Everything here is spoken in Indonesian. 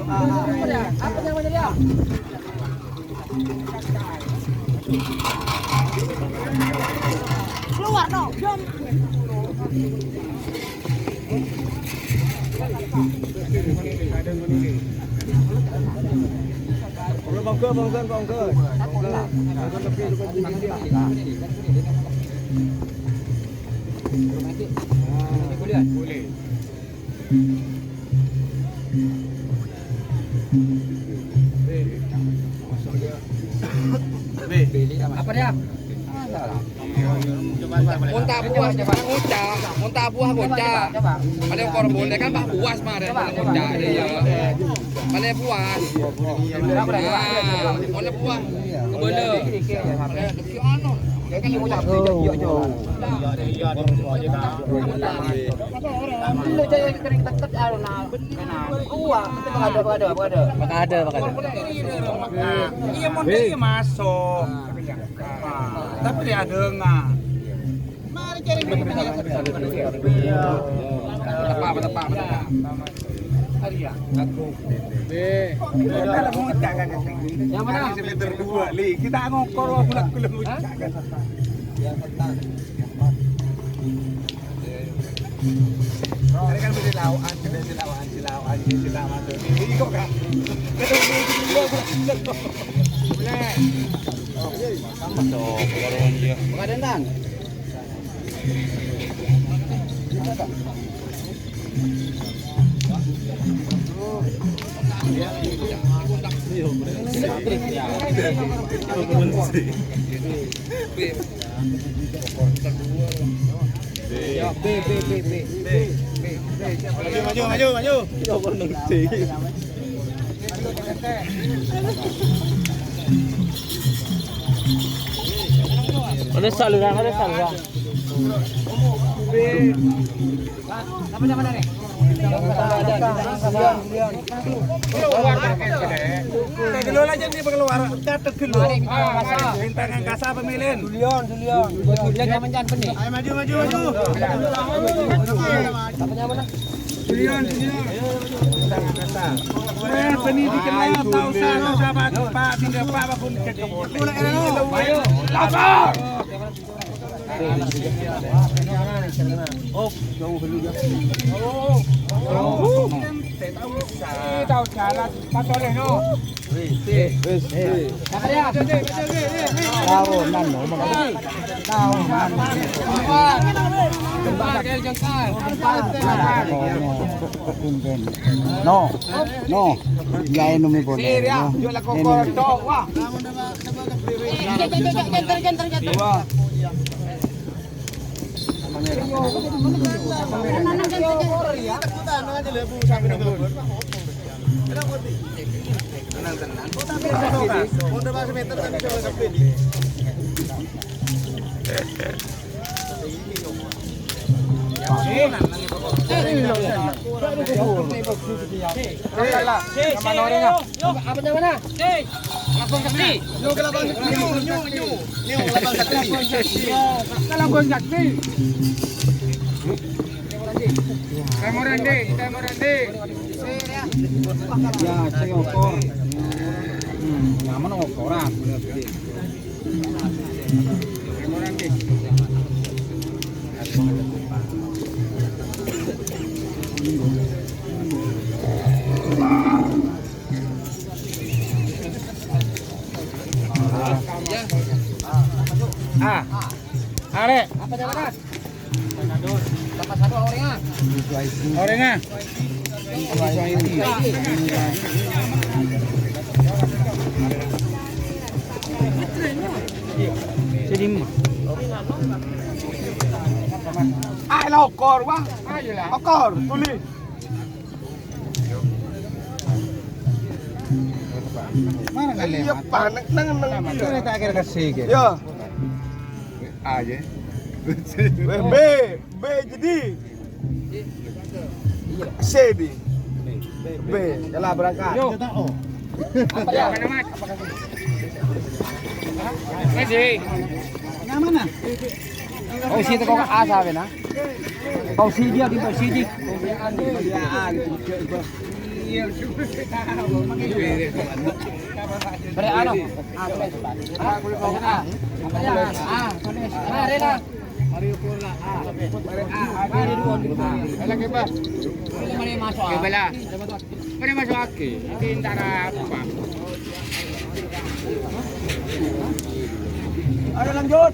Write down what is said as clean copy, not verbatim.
Apa namanya dia? Keluar dong. Apa dia? Muntah buah coba ngucah, muntah buah ngucah. Paling kor boleh kan pak puas mah ada ngucah dia. Paling puas. Boleh buah. Kebele. Deki anu. Kan ngucah yo yo. Lu jadi kering tek anu na. Buah, ada. Iya mau dia masuk. Tapi dia dengar. Mari cari tepak. Hari ya. Yang mana? Meter 2, Li. Kita ngokor bulan-bulan ngucak kan. Yang petang. Ini kan beli lawan, silawan. Ini kok kan. Boleh. Sama dong, orang dia. Buka dendang. Maju. Ada saluran. Apa nama nih? Keluar aja nih keluar. Catat keluar. Bintang angkasa pemilihan. Dulion. Jangan penih. Ayo maju. Apa nama? Dulion. Bintang angkasa. Benih dikenal tahu sahabat Pak tidak Pak apapun boleh. Ayo. Lapor. Oh, jauh beli ya. Tahu jalan Pak Soleh no. Wis. Apa dia? Tahu nan no. Tahu nan. Tempat kayak jengkal. No. Ya ini mi boleh. Siria, jual kokor dong wah. Jangan. Apa namanya? Lapang sakti. Lapang sakti. Temorande. Ya, cek okor. Nyaman okoran. Temorande. Are. Apa namanya? Tempat satu orangnya. Jadi lokor wah. Lokor tulis. Mana kan lewat? Iya, panek nang itu tak kira kasih gitu. Ya. Aja. B jadi. C di. B, jalan berangkat. Yo. Apa ya? Masih. Yang mana? Oh, si itu kok A sabe na? Kau si dia di posisi. Ya, gitu. Iya, syukur kita tahu. Pada ano? Mari na. Mario Pula. Mari doon. Lagi ba? Mari masuk. Ke bala. Mari masuk aki. Itu antara apa? Ayo lanjut.